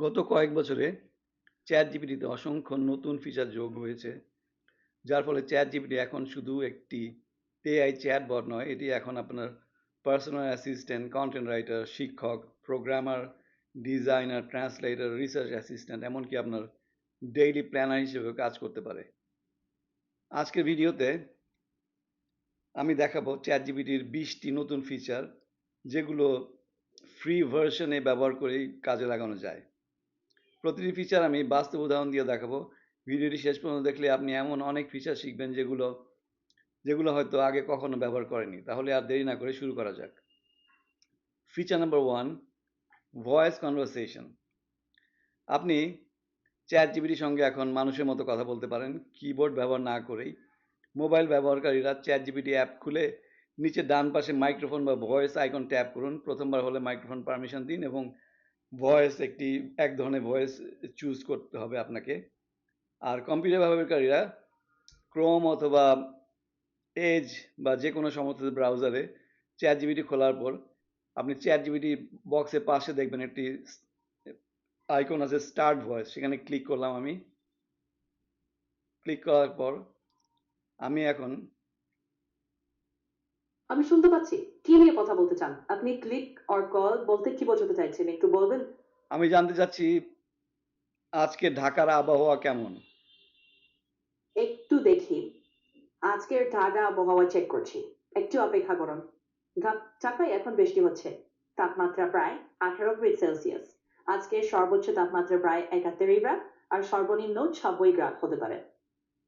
গত কয়েক বছরে চ্যাটজিপিটিতে অসংখ্য নতুন ফিচার যোগ হয়েছে, যার ফলে চ্যাটজিপিটি এখন শুধু একটি এআই চ্যাটবট নয়, এটি এখন আপনার পার্সোনাল অ্যাসিস্ট্যান্ট, কন্টেন্ট রাইটার, শিক্ষক, programmer, designer, translator, research assistant, এমনকি আপনার ডেইলি প্ল্যানার হিসেবেও কাজ করতে পারে। আজকের ভিডিওতে আমি দেখাবো চ্যাটজিপিটির 20টি নতুন ফিচার, যেগুলো ফ্রি ভার্সনে ব্যবহার করেই কাজে লাগানো যায়। প্রতিটি ফিচার আমি বাস্তব উদাহরণ দিয়ে দেখাবো। ভিডিওটি শেষ পর্যন্ত দেখলে আপনি এমন অনেক ফিচার শিখবেন যেগুলো হয়তো আগে কখনো ব্যবহার করেনি। তাহলে আর দেরি না করে শুরু করা যাক। Feature number 1, voice conversation. আপনি চ্যাটজিপিটির সঙ্গে এখন মানুষের মতো কথা বলতে পারেন, কিবোর্ড ব্যবহার না করেই। মোবাইল ব্যবহারকারীরা চ্যাটজিপিটি অ্যাপ খুলে নিচে ডান পাশে মাইক্রোফোন বা ভয়েস আইকন ট্যাপ করুন। প্রথমবার হলে মাইক্রোফোন পারমিশন দিন এবং ভয়েস এক ধরনের ভয়েস চুজ করতে হবে আপনাকে। আর কম্পিউটার ব্যবহারকারীরা ক্রোম অথবা এজ বা যে কোনো সমর্থিত ব্রাউজারে চ্যাটজিপিটি খোলার পর আপনি চ্যাটজিপিটি বক্সের পাশে দেখবেন একটি আইকন আছে স্টার্ট ভয়েস, সেখানে ক্লিক করলাম। আমি ক্লিক করার পর আমি এখন আমি শুনতে পাচ্ছি। কি নিয়ে কথা বলতে চান? আপনি ক্লিক অর কল বলতে কি বোঝাতে চাইছেন একটু বলবেন? আমি জানতে চাচ্ছি আজকে ঢাকার আবহাওয়া কেমন। একটু দেখি। আজকের ঢাকা আবহাওয়া চেক করছি। একটু অপেক্ষা করুন। ঢাকায় এখন বৃষ্টি হচ্ছে। তাপমাত্রা প্রায় 18°C। আজকে সর্বোচ্চ তাপমাত্রা প্রায় 71 গ্রাড আর সর্বনিম্ন 90 গ্রাড হতে পারে।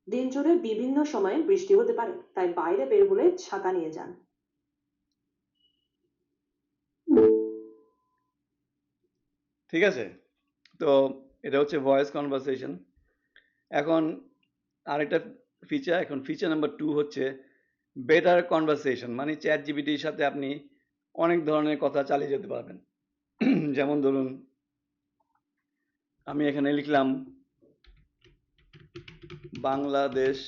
দিন জুড়ে বিভিন্ন সময়ে বৃষ্টি হতে পারে, তাই বাইরে বের হলে ছাতা নিয়ে যান। ঠিক আছে, তো এটা হচ্ছে ভয়েস কনভারসেশন। এখন আরেকটা ফিচার, এখন ফিচার নাম্বার 2 হচ্ছে বেটার কনভারসেশন। মানে চ্যাট জিপিটির সাথে আপনি অনেক ধরনের কথা চালিয়ে যেতে পারবেন। যেমন ধরুন, আমি এখানে লিখলাম বাংলাদেশ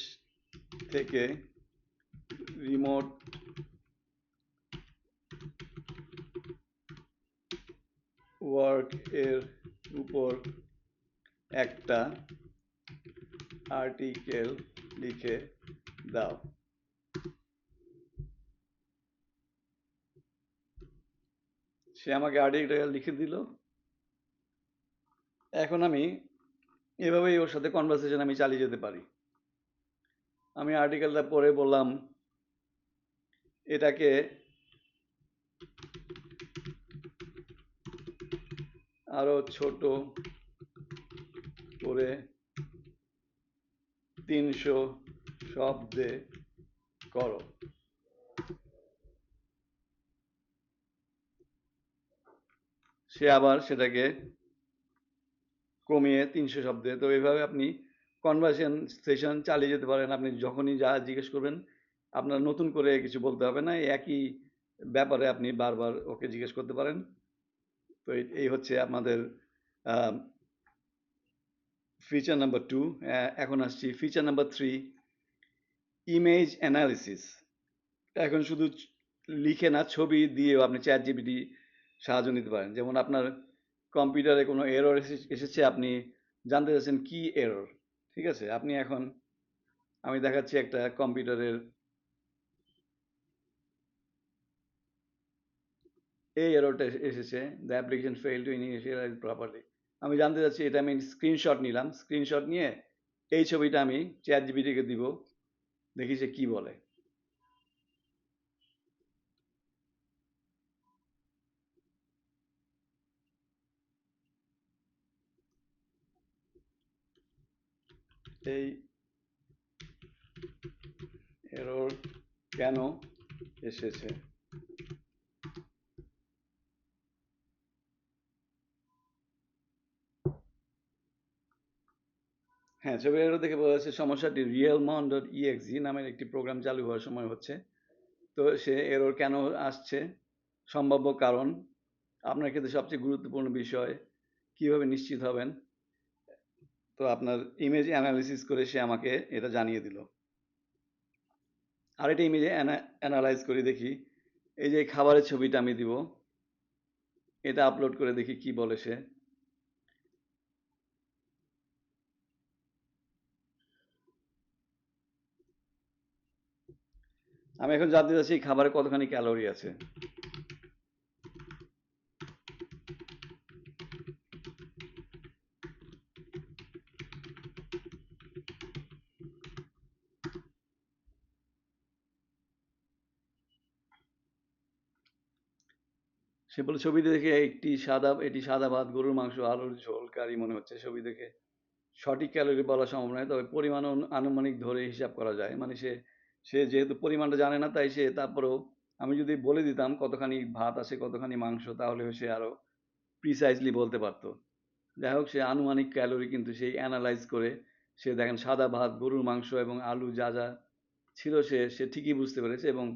থেকে রিমোট ওয়ার্ক এর উপর একটা আর্টিকেল লিখে দাও। সে আমাকে আর্টিকেল লিখে দিল। এখন আমি এভাবেই ওর সাথে কনভারসেশন আমি চালিয়ে যেতে পারি। আমি আর্টিকেলটা পড়ে বললাম এটাকে আরো ছোট করে 300 শব্দে করো। সে আবার সেটাকে কমিয়ে 300 শব্দে। তো এইভাবে আপনি কনভারসেশন চালিয়ে যেতে পারেন। আপনি যখনই যা জিজ্ঞেস করবেন, আপনার নতুন করে কিছু বলতে হবে না, একই ব্যাপারে আপনি বারবার ওকে জিজ্ঞেস করতে পারেন। তো এই হচ্ছে আমাদের ফিচার নাম্বার 2। এখন আসছি ফিচার নাম্বার 3, ইমেজ অ্যানালিসিস। এখন শুধু লিখে না, ছবি দিয়েও আপনি চ্যাট জিপিটি সাহায্য নিতে পারেন। যেমন আপনার কম্পিউটারে কোনো এরর এসেছে, আপনি জানতে চাচ্ছেন কি এরর। ঠিক আছে, আপনি এখন আমি দেখাচ্ছি একটা কম্পিউটারের এই এররটা এসেছে, the application fail to initialise properly. আমি জানতে চাচ্ছি, এটা আমি স্ক্রিনশট নিলাম। স্ক্রিনশট নিয়ে এই ছবিটা আমি চ্যাট জিপিটিকে দিব, দেখি সে কি বলে। এই এরর কেন এসেছে। হ্যাঁ, ছবির এরর দেখে বোঝা যাচ্ছে সমস্যাটি realmon.exe নামের একটি প্রোগ্রাম চালু হওয়ার সময় হচ্ছে। তো সে এরর কেন আসছে, সম্ভাব্য কারণ, আপনার ক্ষেত্রে সবচেয়ে গুরুত্বপূর্ণ বিষয়, কিভাবে নিশ্চিত হবেন। তো আপনার ইমেজ অ্যানালিসিস করে সে আমাকে এটা জানিয়ে দিল। আরেকটা ইমেজে অ্যানালাইজ করি, দেখি এই যে খাবারের ছবিটা আমি দিব, এটা আপলোড করে দেখি কি বলে সে। আমি এখন জানতে চাচ্ছি খাবারে কতখানি ক্যালোরি আছে। সে বলে ছবি দেখে এটি সাদা ভাত, গরুর মাংস, আলুর ঝোল, কারি মনে হচ্ছে। ছবি দেখে সঠিক ক্যালোরি বলা সম্ভব নয়, তবে পরিমাণ আনুমানিক ধরে হিসাব করা যায়। মানে সে সে যেহেতু পরিমাণটা জানে না, তাই সে তারপরেও আমি যদি বলে দিতাম কতখানি ভাত আছে, কতখানি মাংস, তাহলে সে আরো প্রিসাইজলি বলতে পারতো। যাই হোক, সে আনুমানিক ক্যালোরি কিন্তু সেই অ্যানালাইজ করে সে দেখেন সাদা ভাত, গরুর মাংস এবং আলু যা যা ছিল সে ঠিকই বুঝতে পেরেছে এবং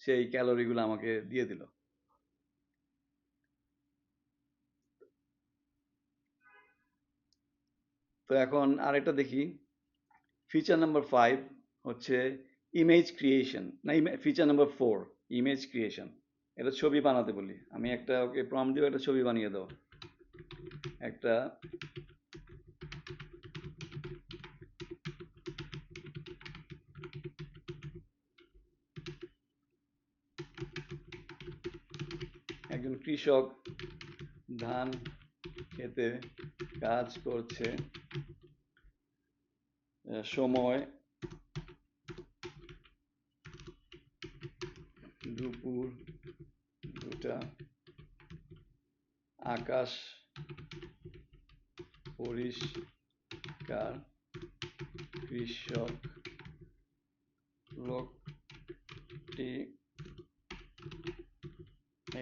সেই ক্যালোরিগুলো আমাকে দিয়ে দিল। তো এখন আরেকটা দেখি, ফিচার নাম্বার 5 হচ্ছে ইমেজ ক্রিয়েশন, না ফিচার নাম্বার 4 ইমেজ ক্রিয়েশন। এটা ছবি বানাতে বলি, আমি একটা ওকে প্রম্পট দিব, একটা ছবি বানিয়ে দাও। একটা একজন কৃষক ধান খেতে কাজ করছে, সময় দুপুর 2টা, আকাশ পরিষ্কার, কৃষক লোকটি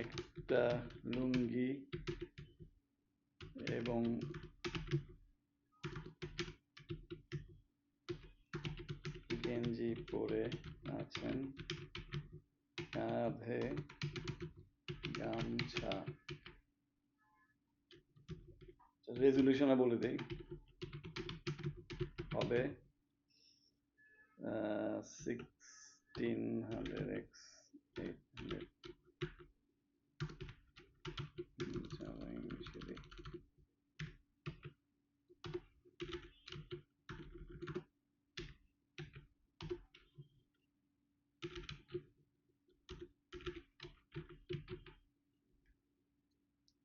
একটা লুঙ্গি এবং গেঞ্জি পরে আছেন, কাঁধে গামছা। রেজুলেশনে বলে দেই, হবে 1600x 800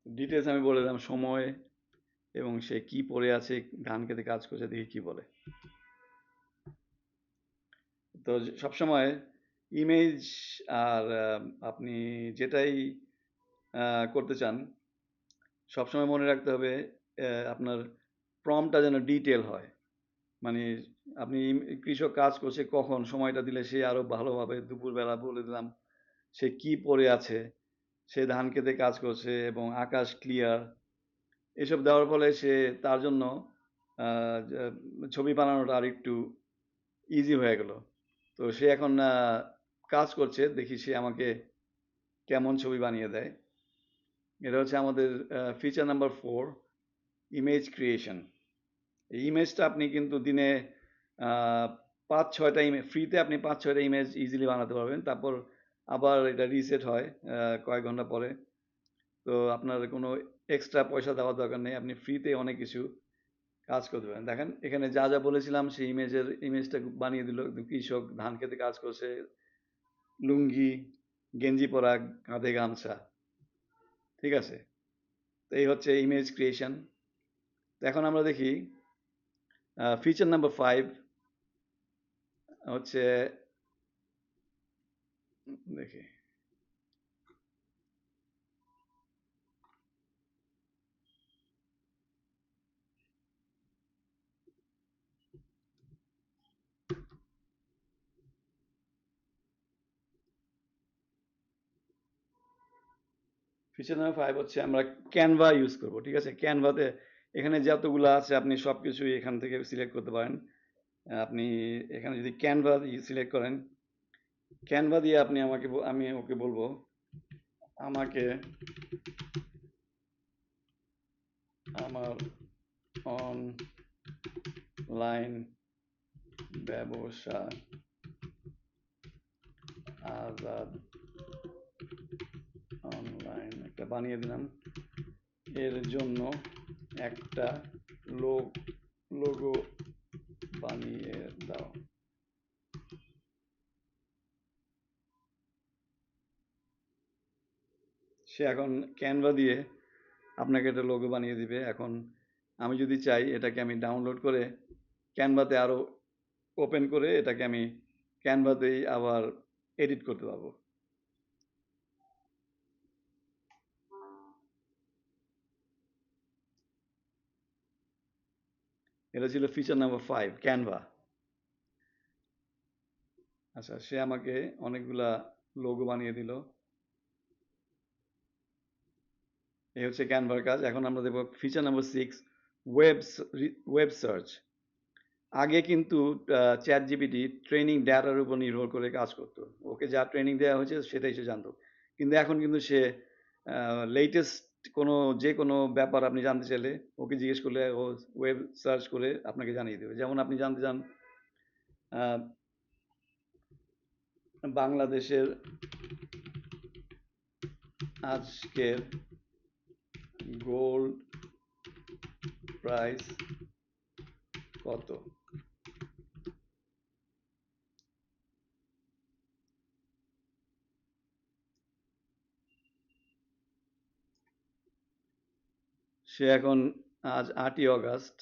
ডিটেলস আমি বলে দিলাম, সময় এবং সে কি পরে আছে, ধান খেতে কাজ করছে, দেখি কি বলে। তো সবসময় ইমেজ আর আপনি যেটাই করতে চান, সবসময় মনে রাখতে হবে আপনার প্রম্পটটা যেন ডিটেল হয়। মানে আপনি কৃষক কাজ করছে কখন, সময়টা দিলে সে আরো ভালোভাবে, দুপুরবেলা বলে দিলাম সে কি পরে আছে, সে ধান খেতে কাজ করছে এবং আকাশ ক্লিয়ার, এসব দেওয়ার ফলে সে তার জন্য ছবি বানানোটা আর একটু ইজি হয়ে গেল। তো সে এখন কাজ করছে, দেখি সে আমাকে কেমন ছবি বানিয়ে দেয়। এটা হচ্ছে আমাদের ফিচার নাম্বার 4 ইমেজ ক্রিয়েশন। এই ইমেজটা আপনি কিন্তু দিনে 5-6টা ইমেজ ফ্রিতে, আপনি 5-6টা ইমেজ ইজিলি বানাতে পারবেন। তারপর আবার এটা রিসেট হয় কয়েক ঘন্টা পরে। তো আপনার কোনো এক্সট্রা পয়সা দেওয়ার দরকার নেই, আপনি ফ্রিতে অনেক কিছু কাজ করতে পারেন। দেখেন এখানে যা যা বলেছিলাম সেই ইমেজটা বানিয়ে দিল। কৃষক ধান খেতে কাজ করছে, লুঙ্গি, গেঞ্জি পরা, কাঁধে গামছা। ঠিক আছে, তো এই হচ্ছে ইমেজ ক্রিয়েশন। তো এখন আমরা দেখি ফিচার নাম্বার 5 হচ্ছে, দেখি ফিচার নাম্বার 5 হচ্ছে আমরা ক্যানভা ইউজ করব। ঠিক আছে, ক্যানভাতে এখানে যতগুলো আছে আপনি সব কিছুই এখান থেকে সিলেক্ট করতে পারেন। আপনি এখানে যদি ক্যানভা সিলেক্ট করেন, ক্যানভা দিয়ে আমি ওকে বলবো আমাকে আমার অনলাইন ব্যবসা আজাদ অনলাইন একটা বানিয়ে দিলাম, এর জন্য একটা লোগো বানিয়ে দাও। সে এখন ক্যানভা দিয়ে আপনাকে একটা লোগো বানিয়ে দিবে। এখন আমি যদি চাই এটাকে আমি ডাউনলোড করে ক্যানভাতে আরো ওপেন করে এটাকে আমি ক্যানভাতেই আবার এডিট করতে পারবো। এটা ছিল ফিচার নাম্বার 5, ক্যানভা। আচ্ছা, সে আমাকে অনেকগুলা লোগো বানিয়ে দিল। এই হচ্ছে ক্যানভার কাজ। এখন আমরা দেখব ফিচার নাম্বার 6, ওয়েব সার্চ। আগে কিন্তু চ্যাট জিপিটি ট্রেনিং ডাটার উপর নির্ভর করে কাজ করতো। ওকে যা ট্রেনিং দেওয়া হয়েছে সেটাই সে জানতো। কিন্তু এখন কিন্তু সে লেটেস্ট যে কোনো ব্যাপার আপনি জানতে চাইলে ওকে জিজ্ঞেস করলে ও ওয়েব সার্চ করে আপনাকে জানিয়ে দেবে। যেমন আপনি জানতে চান বাংলাদেশের আজকের গোল্ড প্রাইস কত, সে এখন আজ 8ই অগাস্ট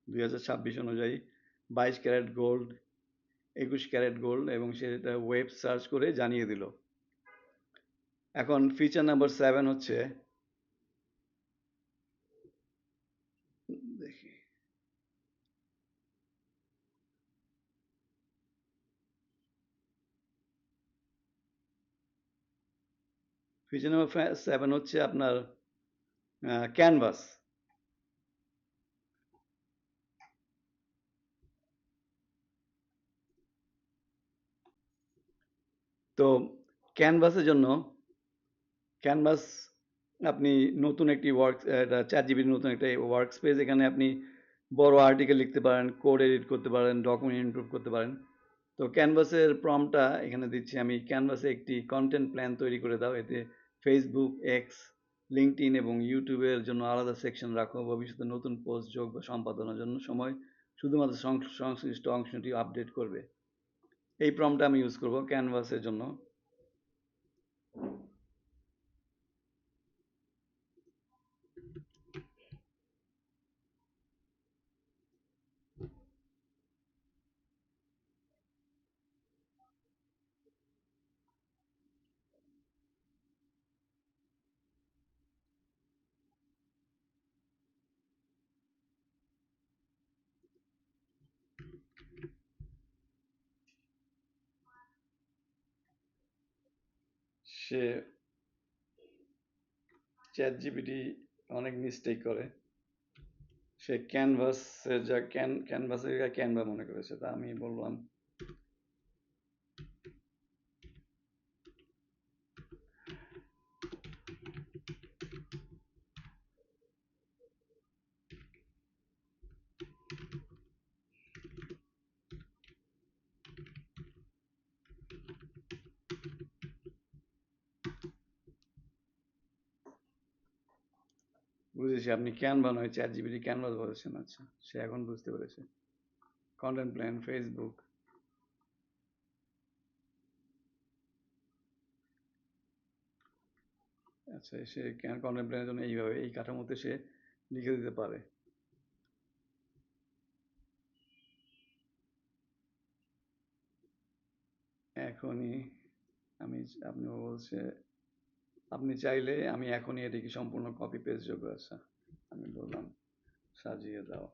2026 অনুযায়ী 22 ক্যারেট গোল্ড, 21 ক্যারেট গোল্ড এবং সে এটা ওয়েব সার্চ করে জানিয়ে দিল। এখন ফিচার নাম্বার 7 হচ্ছে, দেখি ফিচার নাম্বার 7 হচ্ছে আপনার ক্যানভাস। তো ক্যানভাসের জন্য ক্যানভাস আপনি নতুন একটি চ্যাট জিপিটির নতুন একটা ওয়ার্ক স্পেস। এখানে আপনি বড় আর্টিকেল লিখতে পারেন, কোড এডিট করতে পারেন, ডকুমেন্ট ইমপ্রুভ করতে পারেন। তো ক্যানভাসের প্রম্পটটা এখানে দিচ্ছি আমি, ক্যানভাসে একটি কন্টেন্ট প্ল্যান তৈরি করে দাও। এতে ফেসবুক, এক্স, লিঙ্কডইন এবং ইউটিউবের জন্য আলাদা সেকশন রাখো। ভবিষ্যতে নতুন পোস্ট যোগ বা সম্পাদনার জন্য সময় শুধুমাত্র সংশ্লিষ্ট অংশটি আপডেট করবে। এই প্রম্পটটা আমি ইউজ করব ক্যানভাসের জন্য। সে চ্যাট জিপিটি অনেক মিস্টেক করে। সে ক্যানভাসের ক্যানভা মনে করেছে। তা আমি বললাম বুঝেছি আপনি ক্যানভা নয় চ্যাট জিপিটি ক্যানভাস বলেছেন। আচ্ছা, সে এখন বুঝতে পেরেছে। Content plan Facebook. আচ্ছা, সে কন্টেন্ট প্ল্যানের জন্য এইভাবে এই কাঠামোতে সে লিখে দিতে পারে। এখনই আমি, আপনি বলছে আপনি চাইলে আমি এখনই এটিকে সম্পূর্ণ কপি পেস্ট যোগ্য। আচ্ছা, আমি বললাম সাজিয়ে দাও।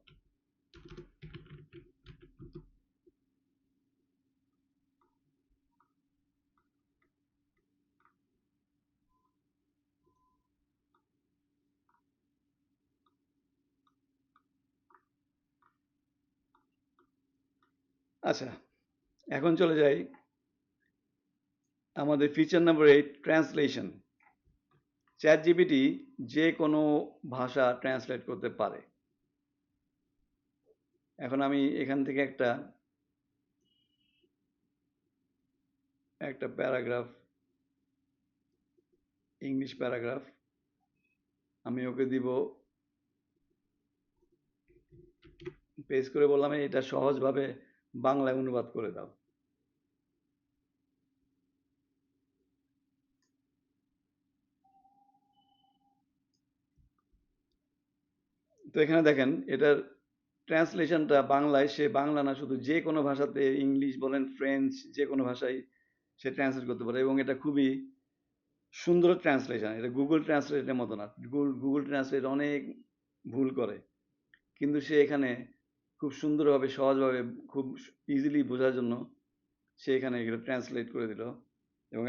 আচ্ছা, এখন চলে যাই আমাদের feature number 8, translation. Chat GPT যে কোনো ভাষা ট্রান্সলেট করতে পারে। এখন আমি এখান থেকে একটা প্যারাগ্রাফ, ইংলিশ প্যারাগ্রাফ আমি ওকে দিব, পেস্ট করে বললাম এটা সহজভাবে বাংলায় অনুবাদ করে দাও। তো এখানে দেখেন এটার ট্রান্সলেশনটা বাংলায়, সে বাংলা না, শুধু যে কোনো ভাষাতে, ইংলিশ বলেন, ফ্রেঞ্চ, যে কোনো ভাষায় সে ট্রান্সলেট করতে পারে, এবং এটা খুবই সুন্দর ট্রান্সলেশন। এটা গুগল ট্রান্সলেটের মতো না। গুগল ট্রান্সলেট অনেক ভুল করে, কিন্তু সে এখানে খুব সুন্দরভাবে, সহজভাবে, খুব ইজিলি বোঝার জন্য সে এখানে এগুলো ট্রান্সলেট করে দিল, এবং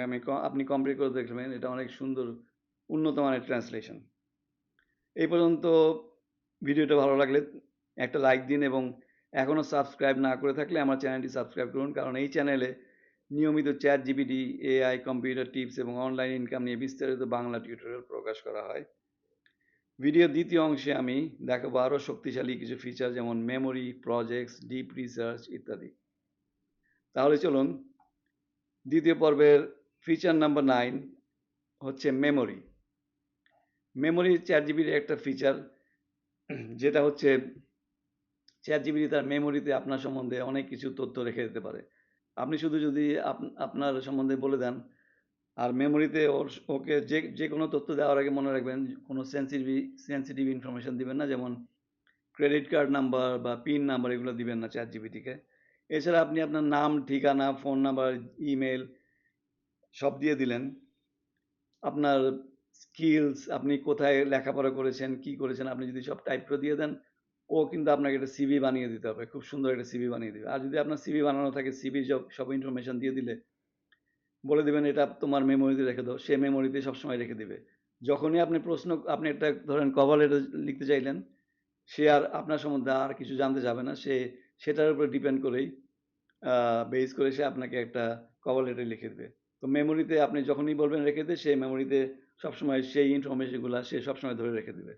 আপনি কমপ্লিট করে দেখবেন এটা অনেক সুন্দর, উন্নত মানের ট্রান্সলেশন। এই পর্যন্ত ভিডিওটা ভালো লাগলে একটা লাইক দিন, এবং এখনো সাবস্ক্রাইব না করে থাকলে আমার চ্যানেলটি সাবস্ক্রাইব করুন, কারণ এই চ্যানেলে নিয়মিত chat GPT, AI, computer tips এবং অনলাইন ইনকাম নিয়ে বিস্তারিত বাংলা টিউটোরিয়াল প্রকাশ করা হয়। ভিডিওর দ্বিতীয় অংশে আমি দেখাবো আরও শক্তিশালী কিছু ফিচার, যেমন মেমোরি, প্রজেক্টস, ডিপ রিসার্চ ইত্যাদি। তাহলে চলুন, দ্বিতীয় পর্বের ফিচার নাম্বার 9 হচ্ছে মেমোরি। মেমোরি চ্যাট জিপিটির একটা ফিচার, যেটা হচ্ছে চ্যাট জিপিটি তার মেমোরিতে আপনার সম্বন্ধে অনেক কিছু তথ্য রেখে দিতে পারে। আপনি শুধু যদি আপনার সম্বন্ধে বলে দেন, আর মেমোরিতে ওকে যে কোনো তথ্য দেওয়ার আগে মনে রাখবেন কোনো সেন্সিটিভ ইনফরমেশন দিবেন না, যেমন ক্রেডিট কার্ড নাম্বার বা পিন নাম্বার এগুলো দিবেন না চ্যাট জিপিটিকে। এছাড়া আপনি আপনার নাম, ঠিকানা, ফোন নাম্বার, ইমেল সব দিয়ে দিলেন। আপনার স্কিলস, আপনি কোথায় লেখাপড়া করেছেন, কি করেছেন, আপনি যদি সব টাইপ করে দিয়ে দেন, ও কিন্তু আপনাকে একটা সিভি বানিয়ে দিতে হবে, খুব সুন্দর একটা সিভি বানিয়ে দিবে। আর যদি আপনার সিভি বানানো থাকে, সিভি সব ইনফরমেশন দিয়ে দিলে, বলে দিবেন এটা তোমার মেমোরিতে রেখে দাও, সে মেমোরিতে সবসময় রেখে দিবে। যখনই আপনি একটা ধরেন কভার লেটার লিখতে চাইলেন, সে আর আপনার সম্বন্ধে আর কিছু জানতে যাবে না, সে সেটার উপর ডিপেন্ড করেই বেস করে সে আপনাকে একটা কভার লেটার লিখে দেবে। তো মেমোরিতে আপনি যখনই বলবেন রেখে দে, সে মেমোরিতে সবসময় সেই ইনফরমেশনগুলো সে সবসময় ধরে রেখে দেবে।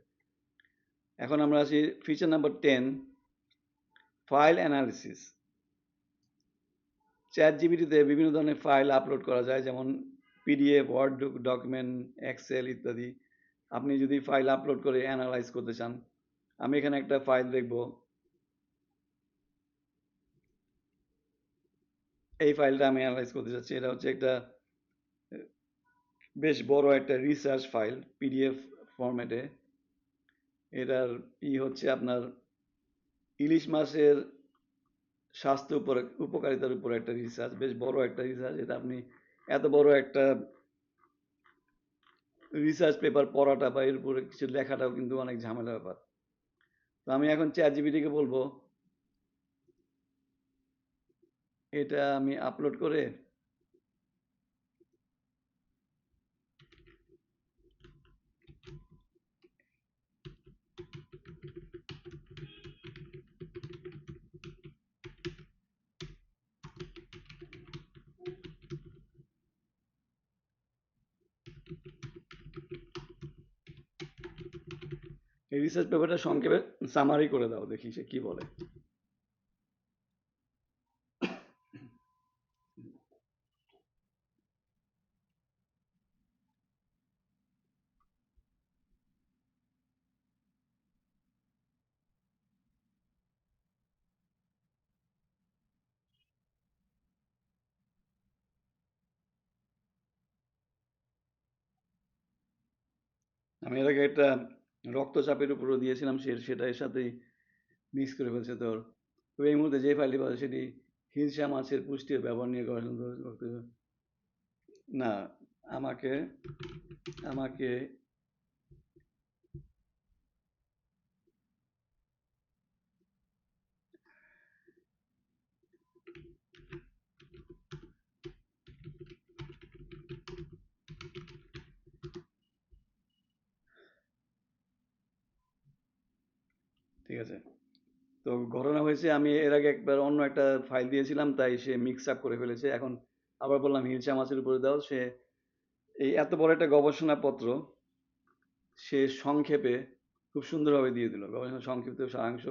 এখন আমরা আসি feature number 10, file analysis. Chat জিপিটিতে বিভিন্ন ধরনের ফাইল আপলোড করা যায়, যেমন পিডিএফ, ওয়ার্ড ডকুমেন্ট, এক্সেল ইত্যাদি। আপনি যদি ফাইল আপলোড করে অ্যানালাইজ করতে চান, আমি এখানে একটা ফাইল দেখব। এই ফাইলটা আমি অ্যানালাইজ করতে চাচ্ছি। এটা হচ্ছে একটা বেশ বড় একটা রিসার্চ ফাইল, পিডিএফ ফরম্যাটে। এটার হচ্ছে আপনার ইলিশ মাছের স্বাস্থ্য উপকারিতার উপর একটা রিসার্চ, বেশ বড় একটা রিসার্চ। এটা আপনি এত বড় একটা রিসার্চ পেপার পড়াটা বা এর উপরে কিছু লেখাটাও কিন্তু অনেক ঝামেলার ব্যাপার। তো আমি এখন চ্যাট জিপিটিকে বলবো এটা আমি আপলোড করে এই রিসার্চ পেপারটা সংক্ষেপে সামারি করে দাও, দেখি সে কি বলে। আমি এর আগে একটা রক্তচাপের উপরও দিয়েছিলাম, সেটা এর সাথেই মিক্স করে ফেলছে তোর। তো এই মুহূর্তে যে ফাইলটি পাওয়া সেটি হিলসা মাছের পুষ্টি ও ব্যবহার নিয়ে গবেষণা করতে। না, আমাকে আমাকে ঠিক আছে। তো ঘটনা হয়েছে, আমি এর আগে একবার অন্য একটা ফাইল দিয়েছিলাম, তাই সে মিক্স আপ করে ফেলেছে। এখন আবার বললাম হিলসা মাছের উপরে দাও, সে এই এত বড় একটা গবেষণাপত্র সে সংক্ষেপে খুব সুন্দরভাবে দিয়ে দিল। গবেষণা সংক্ষিপ্ত সারাংশ: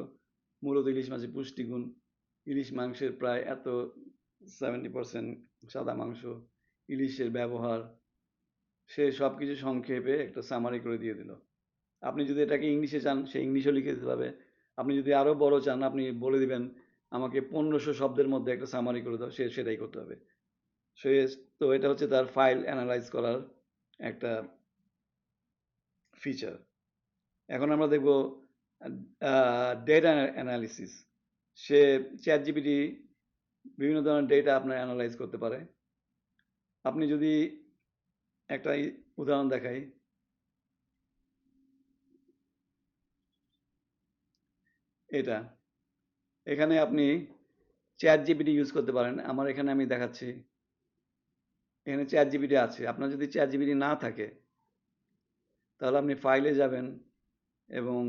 মূলত ইলিশ মাছের পুষ্টিগুণ, ইলিশ মাংসের প্রায় 70% সাদা মাংস, ইলিশের ব্যবহার, সে সবকিছু সংক্ষেপে একটা সামারি করে দিয়ে দিল। আপনি যদি এটাকে ইংলিশে চান, সে ইংলিশও লিখে দিতে পারবে। আপনি যদি আরো বড় চান, আপনি বলে দিবেন আমাকে 1500 শব্দের মধ্যে একটা সামারি করে দাও, সে সেটাই করতে হবে। সে তো এটা হচ্ছে তার ফাইল অ্যানালাইজ করার একটা ফিচার। এখন আমরা দেখব ডেটা অ্যানালিসিস। সে চ্যাট জিপিটি বিভিন্ন ধরনের ডেটা আপনার অ্যানালাইজ করতে পারে। আপনি যদি একটা উদাহরণ দেখাই, এটা এখানে আপনি চ্যাট জিপিটি ইউজ করতে পারেন। আমার এখানে আমি দেখাচ্ছি, এখানে চ্যাট জিপিটি আছে। আপনার যদি চ্যাট জিপিটি না থাকে তাহলে আপনি ফাইলে যাবেন এবং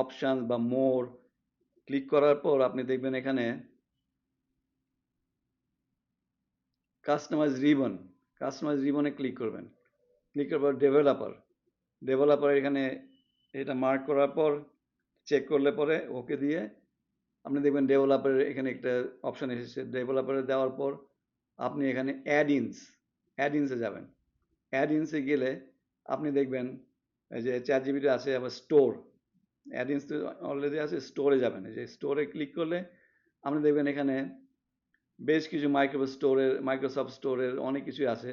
অপশান বা মোর ক্লিক করার পর আপনি দেখবেন এখানে কাস্টমাইজ রিবনে ক্লিক করবেন। ক্লিক করার পর ডেভেলপার এখানে এটা মার্ক করার পর চেক করলে পরে ওকে দিয়ে আপনি দেখবেন ডেভেলপারের এখানে একটা অপশন এসেছে। ডেভেলপারে দেওয়ার পর আপনি এখানে অ্যাড ইনসে যাবেন। অ্যাড ইনসে গেলে আপনি দেখবেন এই যে চ্যাট জিপিটি আছে, আবার স্টোর অ্যাড ইনস অলরেডি আছে, স্টোরে যাবেন। এই যে স্টোরে ক্লিক করলে আপনি দেখবেন এখানে বেশ কিছু মাইক্রোসফট স্টোরের অনেক কিছুই আছে।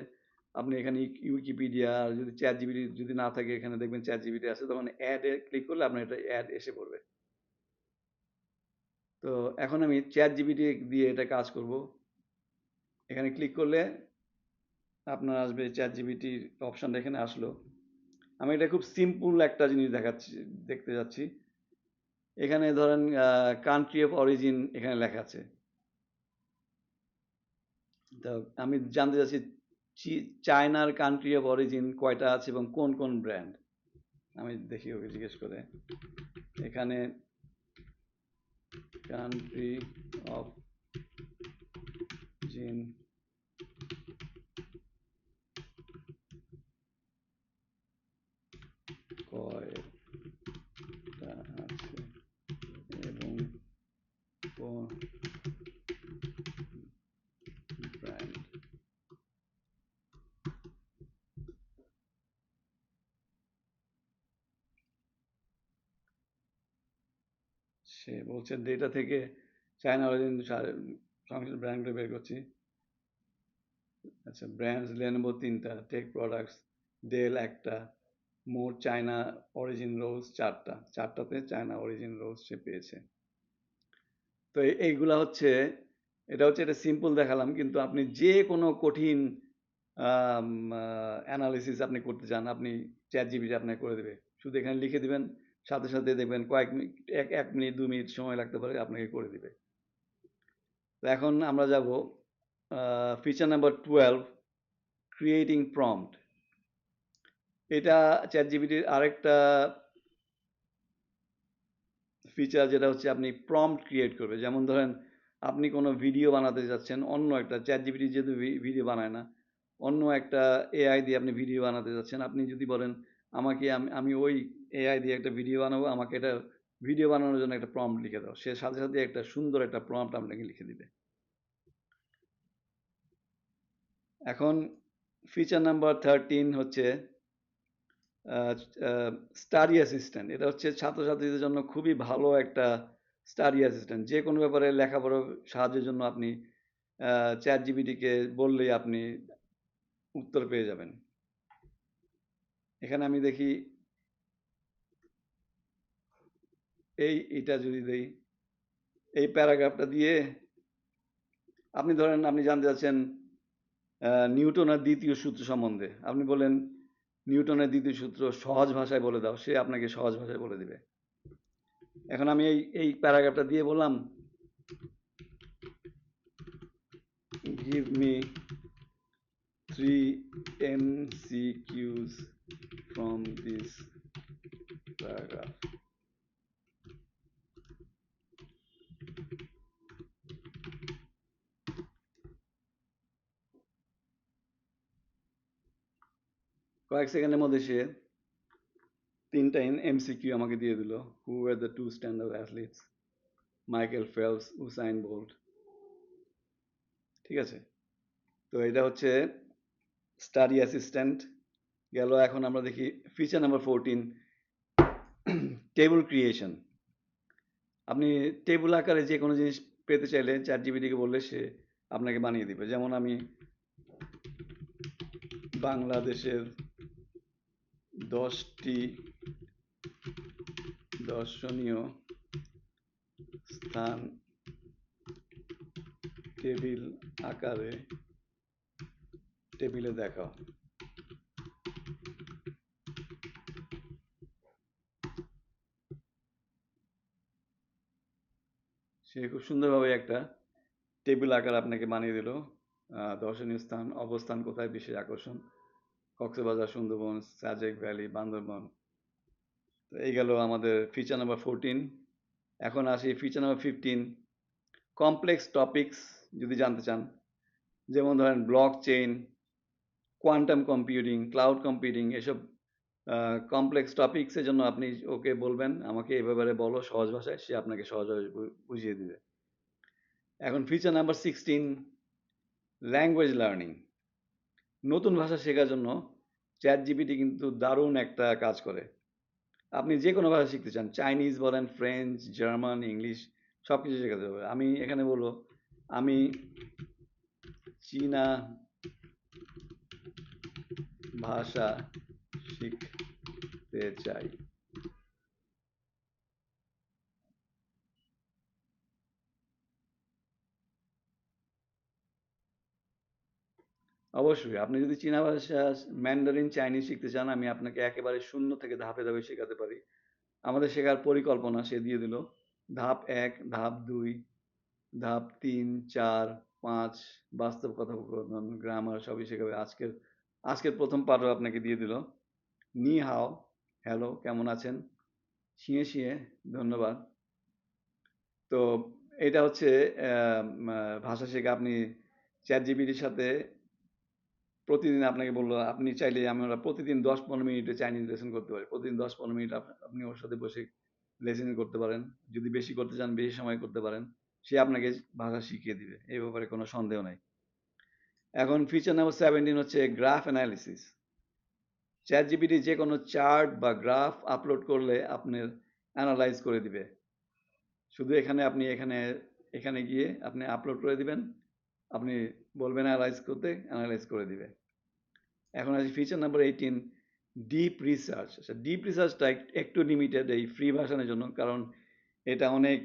আপনি এখানে উইকিপিডিয়া, আর যদি চ্যাট জিপিটি যদি না থাকে এখানে দেখবেন চ্যাট জিপিটি আছে, তখন অ্যাডে ক্লিক করলে আপনার এটা অ্যাড এসে পড়বে। তো এখন আমি চ্যাট জিপিটি দিয়ে এটা কাজ করব। এখানে ক্লিক করলে আপনার আসবে চ্যাট জিপিটির অপশানটা এখানে আসলো। আমি এটা খুব সিম্পল একটা জিনিস দেখতে যাচ্ছি। এখানে ধরেন কান্ট্রি অফ অরিজিন এখানে লেখা আছে। তো আমি জানতে চাচ্ছি চায়নার কান্ট্রি অফ অরিজিন কয়টা আছে এবং কোন কোন ব্র্যান্ড। আমি দেখি ওকে জিজ্ঞেস করে। এখানে কান্ট্রি অফ অরিজিন কয়টা আছে এবং কোন ব্র্যান্ড। সে বলছে ডেটা থেকে চায়না অরিজিন সংশ্লিষ্ট ব্র্যান্ডগুলো বের করছি। আচ্ছা, ব্র্যান্ডস লেনোভো 3টা, টেক প্রোডাক্টস ডেল 1টা, মোট চায়না অরিজিন রোলস 4টাতে চায়না অরিজিন রোলস সে পেয়েছে। তো এইগুলা হচ্ছে, এটা হচ্ছে এটা সিম্পল দেখালাম, কিন্তু আপনি যে কোনো কঠিন অ্যানালিসিস আপনি করতে চান, আপনি চ্যাট জিপিটি আপনাকে করে দেবে। শুধু এখানে লিখে দিবেন, সাথে সাথে দেখবেন কয়েক মিনিট, 1 মিনিট 2 মিনিট সময় লাগতে পারে, আপনাকে করে দিবে। তো এখন আমরা যাব ফিচার নাম্বার 12, ক্রিয়েটিং প্রম্পট। এটা চ্যাট জিপিটির আরেকটা ফিচার, যেটা হচ্ছে আপনি প্রম্পট ক্রিয়েট করবে। যেমন ধরেন আপনি কোনো ভিডিও বানাতে যাচ্ছেন, অন্য একটা চ্যাট জিপিটি যেহেতু ভিডিও বানায় না, অন্য একটা এআই দিয়ে আপনি ভিডিও বানাতে যাচ্ছেন। আপনি যদি বলেন আমাকে, আমি ওই এআই দিয়ে একটা ভিডিও বানাবো, আমাকে এটা ভিডিও বানানোর জন্য একটা প্রম্পট লিখে দাও, সে সাথে সাথে একটা সুন্দর একটা প্রম্পট আপনাকে লিখে দিবে। এখন ফিচার নাম্বার 13 হচ্ছে স্টাডি অ্যাসিস্ট্যান্ট। এটা হচ্ছে ছাত্রছাত্রীদের জন্য খুবই ভালো একটা স্টাডি অ্যাসিস্ট্যান্ট। যে কোনো ব্যাপারে লেখাপড়ার সাহায্যের জন্য আপনি চ্যাট জিপিটিকে বললেই আপনি উত্তর পেয়ে যাবেন। এখানে আমি দেখি এটা যদি দেই, এই প্যারাগ্রাফটা দিয়ে আপনি ধরেন আপনি জানতে চাচ্ছেন নিউটনের দ্বিতীয় সূত্র সম্বন্ধে। আপনি বলেন নিউটনের দ্বিতীয় সূত্র সহজ ভাষায় বলে দাও, সে আপনাকে সহজ ভাষায় বলে দিবে। এখন আমি এই প্যারাগ্রাফটা দিয়ে বললাম, give me 3 MCQs from this paragraph. কয়েক সেকেন্ডের মধ্যে সে 3টা MCQ আমাকে দিয়ে দিল। Who were the 2 stand-up athletes? Michael Phelps, Usain Bolt. ঠিক আছে? তো এটা হচ্ছে স্টাডি অ্যাসিস্ট্যান্ট গেল। এখন আমরা দেখি ফিচার নাম্বার 14, টেবিল ক্রিয়েশন। আপনি টেবিল আকারে যে কোনো জিনিস পেতে চাইলে চ্যাট জিপিটিকে বললে সে আপনাকে বানিয়ে দিবে। যেমন আমি বাংলাদেশের 10টি দর্শনীয় স্থান টেবিল আকারে টেবিলে দেখাও। সে খুব সুন্দরভাবে একটা টেবিল আকার আপনাকে বানিয়ে দিল। দর্শনীয় স্থান, অবস্থান কোথায়, বিশেষ আকর্ষণ, কক্সবাজার, সুন্দরবন, সাজেক ভ্যালি, বান্দরবন। তো এই গেল আমাদের ফিচার নাম্বার 14। এখন আসি ফিচার নাম্বার 15, কমপ্লেক্স টপিকস যদি জানতে চান, যেমন ধরেন block chain, quantum computing, cloud computing, এসব কমপ্লেক্স টপিক্সের জন্য আপনি ওকে বলবেন আমাকে এই ব্যাপারে বলো সহজ ভাষায়, সে আপনাকে সহজভাবে বুঝিয়ে দিবে। এখন ফিচার নাম্বার 16, ল্যাঙ্গুয়েজ লার্নিং। নতুন ভাষা শেখার জন্য চ্যাট জিপিটি কিন্তু দারুণ একটা কাজ করে। আপনি যে কোনো ভাষা শিখতে চান, চাইনিজ বলেন, ফ্রেঞ্চ, জার্মান, ইংলিশ, সব কিছু শেখাতে হবে। আমি এখানে বলবো আমি চীনা ভাষা শিখতে চাই। অবশ্যই আপনি যদি চীনা ভাষা, ম্যান্ডারিন, চাইনিজ শিখতে চান, আমি আপনাকে একেবারে শূন্য থেকে ধাপে ধাপে শেখাতে পারি। আমাদের শেখার পরিকল্পনা সে দিয়ে দিল। ধাপ 1, ধাপ 2, ধাপ 3, 4, 5, বাস্তব কথোপকথন, গ্রামার সবই শেখাবে। আজকের প্রথম পাঠও আপনাকে দিয়ে দিল। নি হাও, হ্যালো, কেমন আছেন? শিয়ে শিয়ে, ধন্যবাদ। তো এটা হচ্ছে ভাষা শেখা। আপনি চ্যাট জিপিটির সাথে প্রতিদিন, আপনাকে বললো আপনি চাইলে আমরা প্রতিদিন 10-15 মিনিটে চাইনিজ লেসন করতে পারি। প্রতিদিন 10-15 মিনিট আপনি ওর সাথে বসে লেসন করতে পারেন। যদি বেশি করতে চান বেশি সময় করতে পারেন। সে আপনাকে ভাষা শিখিয়ে দিবে, এই ব্যাপারে কোনো সন্দেহ নাই। এখন ফিচার নাম্বার 17 হচ্ছে গ্রাফ অ্যানালিসিস। চ্যাট জিপিটি যে কোনো চার্ট বা গ্রাফ আপলোড করলে আপনার অ্যানালাইজ করে দিবে। শুধু এখানে গিয়ে আপনি আপলোড করে দিবেন, আপনি বলবেন অ্যানালাইজ করতে, অ্যানালাইজ করে দিবে। এখন আছে ফিচার নাম্বার 18, ডিপ রিসার্চ। আচ্ছা, ডিপ রিসার্চটা একটু লিমিটেড এই ফ্রি ভার্সনের জন্য, কারণ এটা অনেক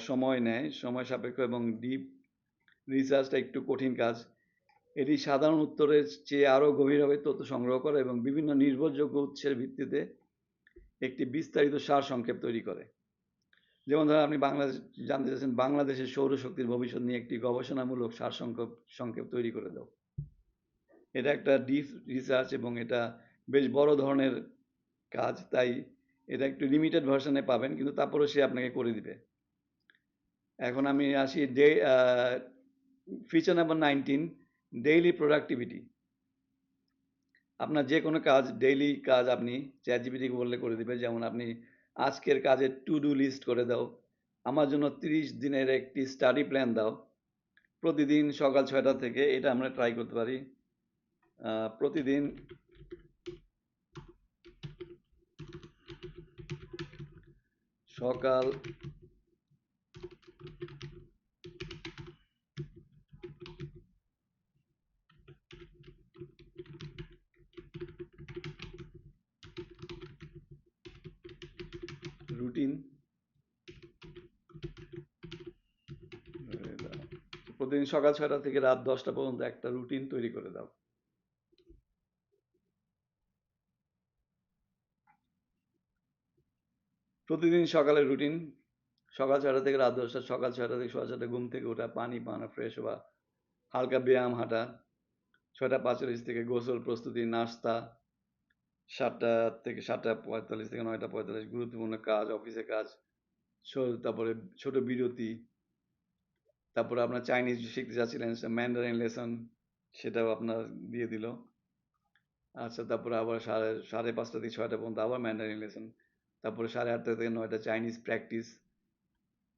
সময় নেয়, সময় সাপেক্ষ, এবং ডিপ রিসার্চটা একটু কঠিন কাজ। এটি সাধারণ উত্তরের চেয়ে আরও গভীরভাবে তথ্য সংগ্রহ করে এবং বিভিন্ন নির্ভরযোগ্য উৎসের ভিত্তিতে একটি বিস্তারিত সারসংক্ষেপ তৈরি করে। যেমন ধরেন আপনি বাংলাদেশ জানতে চাচ্ছেন, বাংলাদেশের সৌরশক্তির ভবিষ্যৎ নিয়ে একটি গবেষণামূলক সারসংক্ষেপ তৈরি করে দাও। এটা একটা ডিপ রিসার্চ এবং এটা বেশ বড় ধরনের কাজ, তাই এটা একটু লিমিটেড ভার্সনে পাবেন, কিন্তু তারপরেও সে আপনাকে করে দিবে। এখন আমি আসি ফিচার নাম্বার 19, ডেইলি প্রোডাক্টিভিটি। আপনার যে কোনো কাজ, ডেইলি কাজ আপনি চ্যাট জিপিটিকে বললে করে দিবে। যেমন আপনি আজকের কাজের টু ডু লিস্ট করে দাও, আমার জন্য 30 দিনের একটি স্টাডি প্ল্যান দাও, প্রতিদিন সকাল 6টা থেকে, এটা আমরা ট্রাই করতে পারি। প্রতিদিন সকাল রুটিন, প্রতিদিন সকাল 6টা থেকে রাত 10টা পর্যন্ত একটা রুটিন তৈরি করে দাও। প্রতিদিন সকালের রুটিন, সকাল 6টা থেকে রাত 10টা, সকাল 6টা থেকে সোয়া 6টা ঘুম থেকে ওঠা, পানি পান, ফ্রেশ হওয়া, হালকা ব্যায়াম, হাঁটা, 6টা 45 থেকে গোসল প্রস্তুতি, নাস্তা, 7টা থেকে 7টা 45 থেকে 9টা 45 গুরুত্বপূর্ণ কাজ, অফিসে কাজ, তারপরে ছোট বিরতি, তারপরে আপনার চাইনিজ শিখতে চাচ্ছিলেন, ম্যান্ডারিন লেসন, সেটাও আপনার দিয়ে দিল। আচ্ছা, তারপরে আবার 5:30 থেকে 6টা পর্যন্ত আবার ম্যান্ডারিন লেসন, তারপরে 8:30 থেকে 9টা চাইনিজ প্র্যাকটিস,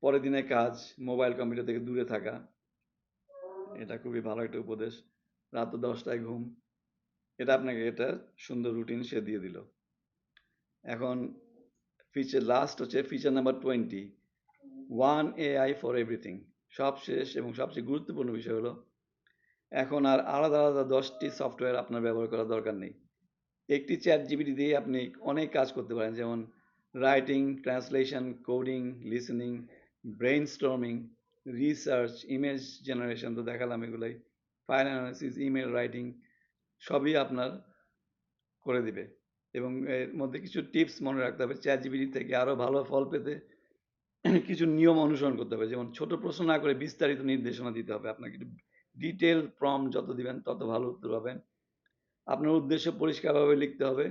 পরের দিনের কাজ, মোবাইল কম্পিউটার থেকে দূরে থাকা, এটা খুবই ভালো একটা উপদেশ, রাত 10টায় ঘুম, এটা আপনাকে এটা সুন্দর রুটিন সে দিয়ে দিল। এখন লাস্ট হচ্ছে feature number 20, one AI for everything. সবশেষ এবং সবচেয়ে গুরুত্বপূর্ণ বিষয় হলো, এখন আর আলাদা আলাদা 10টি সফটওয়্যার আপনার ব্যবহার করার দরকার নেই। একটি চ্যাট জিপিটি দিয়ে আপনি অনেক কাজ করতে পারেন। যেমন writing, translation, coding, listening, brainstorming, research, image generation তো দেখালাম এগুলাই, ফাইল অ্যানালিসিস, ইমেল রাইটিং সবই আপনার করে দিবে। এবং এর মধ্যে কিছু টিপস মনে রাখতে হবে চ্যাট জিপিটি থেকে আরো ভালো ফল পেতে কিছু নিয়ম অনুসরণ করতে হবে। যেমন ছোট প্রশ্ন না করে বিস্তারিত নির্দেশনা দিতে হবে। আপনাকে একটু ডিটেইল প্রম্পট যত দিবেন তত ভালো উত্তর পাবেন। আপনার উদ্দেশ্য পরিষ্কারভাবে লিখতে হবে।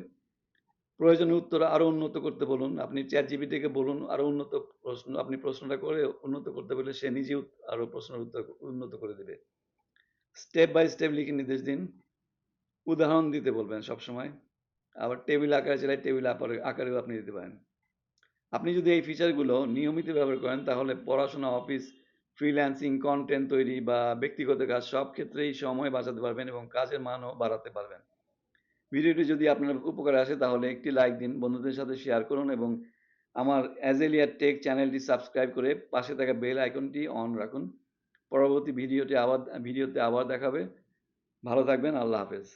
প্রয়োজনীয় উত্তর আরো উন্নত করতে বলুন। আপনি চ্যাটজিপিটিকে বলুন আরো উন্নত প্রশ্ন, আপনি প্রশ্নটা করে উন্নত করতে বললে সে নিজেই আরো প্রশ্নের উত্তর উন্নত করে দিবে। স্টেপ বাই স্টেপ লিখে নির্দেশ দিন। উদাহরণ দিতে বলবেন সবসময়। আবার টেবিল আকারে চাইলে টেবিল আকারেও আপনি দিতে পারেন। আপনি যদি এই ফিচারগুলো নিয়মিত ব্যবহার করেন তাহলে পড়াশোনা, অফিস, ফ্রিল্যান্সিং, কন্টেন্ট তৈরি বা ব্যক্তিগত কাজ সব ক্ষেত্রেই সময় বাঁচাতে পারবেন এবং কাজের মানও বাড়াতে পারবেন। ভিডিওটি যদি আপনার উপকারে আসে তাহলে একটি লাইক দিন, বন্ধুদের সাথে শেয়ার করুন এবং আমার অ্যাজেলিয়া টেক চ্যানেলটি সাবস্ক্রাইব করে পাশে থাকা বেল আইকনটি অন রাখুন। পরবর্তী ভিডিওতে আবার দেখা হবে। ভালো থাকবেন। আল্লাহ হাফেজ।